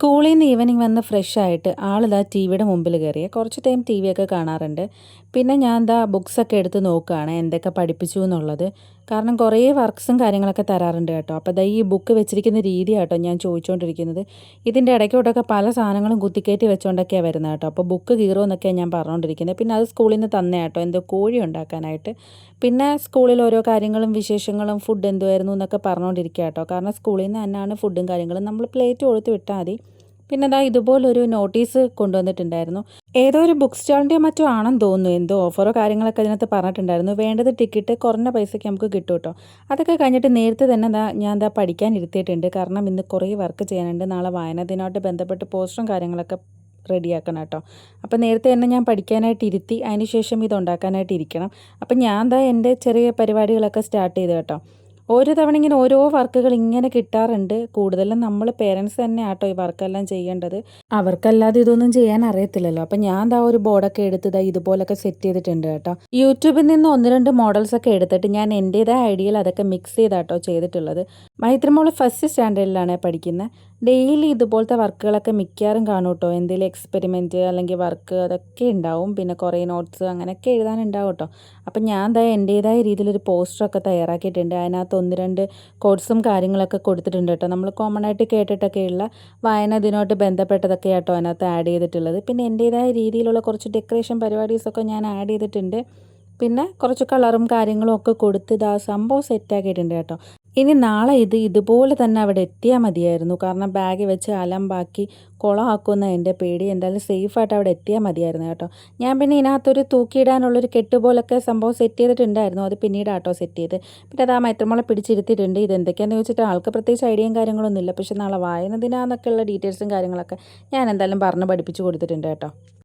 സ്കൂളിൽ നിന്ന് ഈവനിങ് വന്ന് ഫ്രഷ് ആയിട്ട് ആളിതാ ടി വിയുടെ മുമ്പിൽ കയറിയ കുറച്ച് ടൈം ടി വിയൊക്കെ കാണാറുണ്ട്. പിന്നെ ഞാൻ എന്താ ബുക്സൊക്കെ എടുത്ത് നോക്കുകയാണ് എന്തൊക്കെ പഠിപ്പിച്ചു എന്നുള്ളത്. കാരണം കുറേ വർക്ക്സും കാര്യങ്ങളൊക്കെ തരാറുണ്ട് കേട്ടോ. അപ്പോൾ ദാ ഈ ബുക്ക് വെച്ചിരിക്കുന്ന രീതി കേട്ടോ ഞാൻ ചോദിച്ചുകൊണ്ടിരിക്കുന്നത്. ഇതിൻ്റെ ഇടയ്ക്കോട്ടൊക്കെ പല സാധനങ്ങളും കുത്തിക്കയറ്റി വെച്ചുകൊണ്ടൊക്കെയാണ് വരുന്നത് കേട്ടോ. അപ്പോൾ ബുക്ക് കീറുമെന്നൊക്കെയാണ് ഞാൻ പറഞ്ഞുകൊണ്ടിരിക്കുന്നത്. പിന്നെ അത് സ്കൂളിൽ നിന്ന് തന്നെ കേട്ടോ, എന്തോ കോഴി ഉണ്ടാക്കാനായിട്ട്. പിന്നെ സ്കൂളിൽ ഓരോ കാര്യങ്ങളും വിശേഷങ്ങളും ഫുഡ് എന്തുമായിരുന്നു എന്നൊക്കെ പറഞ്ഞുകൊണ്ടിരിക്കുക കേട്ടോ. കാരണം സ്കൂളിൽ നിന്ന് തന്നെയാണ് ഫുഡും കാര്യങ്ങളും, നമ്മൾ പ്ലേറ്റ് കൊടുത്ത് വിട്ടാൽ മതി. പിന്നെ ദാ ഇതുപോലൊരു നോട്ടീസ് കൊണ്ടുവന്നിട്ടുണ്ടായിരുന്നു. ഏതോ ഒരു ബുക്ക് സ്റ്റാളിൻ്റെയോ മറ്റോ ആണെന്ന് തോന്നുന്നു. എന്തോ ഓഫറോ കാര്യങ്ങളൊക്കെ അതിനകത്ത് പറഞ്ഞിട്ടുണ്ടായിരുന്നു. വേണ്ടത് ടിക്കറ്റ് കുറഞ്ഞ പൈസയ്ക്ക് നമുക്ക് കിട്ടും കേട്ടോ. അതൊക്കെ കഴിഞ്ഞിട്ട് നേരത്തെ തന്നെ ഞാൻ പഠിക്കാൻ ഇരുത്തിയിട്ടുണ്ട്. കാരണം ഇന്ന് കുറേ വർക്ക് ചെയ്യാനുണ്ട്. നാളെ വായനാ ദിനമായിട്ട് ബന്ധപ്പെട്ട് പോസ്റ്ററും കാര്യങ്ങളൊക്കെ റെഡിയാക്കണം കേട്ടോ. അപ്പോൾ നേരത്തെ തന്നെ ഞാൻ പഠിക്കാനായിട്ട് ഇരുത്തി. അതിന് ശേഷം ഇതുണ്ടാക്കാനായിട്ട് ഇരിക്കണം. അപ്പം ഞാൻ എൻ്റെ ചെറിയ പരിപാടികളൊക്കെ സ്റ്റാർട്ട് ചെയ്തു കേട്ടോ. ഓരോ തവണ ഇങ്ങനെ ഓരോ വർക്കുകൾ ഇങ്ങനെ കിട്ടാറുണ്ട്. കൂടുതലും നമ്മൾ പേരൻസ് തന്നെ ആട്ടോ ഈ വർക്കെല്ലാം ചെയ്യേണ്ടത്. അവർക്കല്ലാതെ ഇതൊന്നും ചെയ്യാൻ അറിയത്തില്ലല്ലോ. അപ്പം ഞാൻ ഒരു ബോർഡൊക്കെ എടുത്ത് ഇതുപോലൊക്കെ സെറ്റ് ചെയ്തിട്ടുണ്ട് കേട്ടോ. യൂട്യൂബിൽ നിന്ന് 1-2 മോഡൽസൊക്കെ എടുത്തിട്ട് ഞാൻ എൻ്റേതായ ഐഡിയയിൽ അതൊക്കെ മിക്സ് ചെയ്താട്ടോ ചെയ്തിട്ടുള്ളത്. മൈത്രിമോള് ഫസ്റ്റ് സ്റ്റാൻഡേർഡിലാണ് പഠിക്കുന്നത്. ഡെയിലി ഇതുപോലത്തെ വർക്കുകളൊക്കെ മിക്കവാറും കാണും കേട്ടോ. എന്തെങ്കിലും എക്സ്പെരിമെൻറ്റ് അല്ലെങ്കിൽ വർക്ക് അതൊക്കെ ഉണ്ടാവും. പിന്നെ കുറേ നോട്ട്സ് അങ്ങനെയൊക്കെ എഴുതാനുണ്ടാവും കേട്ടോ. അപ്പം ഞാൻ എൻ്റേതായ രീതിയിലൊരു പോസ്റ്ററൊക്കെ തയ്യാറാക്കിയിട്ടുണ്ട്. അതിനകത്ത് 1-2 കോഡ്സും കാര്യങ്ങളൊക്കെ കൊടുത്തിട്ടുണ്ട് കേട്ടോ. നമ്മൾ കോമൺ ആയിട്ട് കേട്ടിട്ടൊക്കെയുള്ള വായനാ ദിനമായിട്ട് ബന്ധപ്പെട്ടതൊക്കെ കേട്ടോ അതിനകത്ത് ആഡ് ചെയ്തിട്ടുള്ളത്. പിന്നെ എൻ്റേതായ രീതിയിലുള്ള കുറച്ച് ഡെക്കറേഷൻ പരിപാടീസൊക്കെ ഞാൻ ആഡ് ചെയ്തിട്ടുണ്ട്. പിന്നെ കുറച്ച് കളറും കാര്യങ്ങളും ഒക്കെ കൊടുത്ത് സംഭവം സെറ്റാക്കിയിട്ടുണ്ട് കേട്ടോ. ഇനി നാളെ ഇതുപോലെ തന്നെ അവിടെ എത്തിയാൽ മതിയായിരുന്നു. കാരണം ബാഗ് വെച്ച് അലമ്പാക്കി കുളമാക്കുമെന്ന എൻ്റെ പേടി. എന്തായാലും സേഫായിട്ട് അവിടെ എത്തിയാൽ മതിയായിരുന്നു കേട്ടോ. ഞാൻ പിന്നെ ഇതിനകത്തൊരു തൂക്കിയിടാനുള്ളൊരു കെട്ട് പോലൊക്കെ സംഭവം സെറ്റ് ചെയ്തിട്ടുണ്ടായിരുന്നു. അത് പിന്നീട് ആട്ടോ സെറ്റ് ചെയ്ത്. പിന്നെ അത് ആ മൈത്രമോളെ പിടിച്ചിരുത്തിയിട്ടുണ്ട്. ഇതെന്തൊക്കെയാണെന്ന് ചോദിച്ചിട്ട് ആൾക്ക് പ്രത്യേകിച്ച് ഐഡിയയും കാര്യങ്ങളൊന്നും ഇല്ല. പക്ഷേ നാളെ വായന ദിനാന്നൊക്കെയുള്ള ഡീറ്റെയിൽസും കാര്യങ്ങളൊക്കെ ഞാൻ എന്തായാലും പറഞ്ഞ് പഠിപ്പിച്ച് കൊടുത്തിട്ടുണ്ട് കേട്ടോ.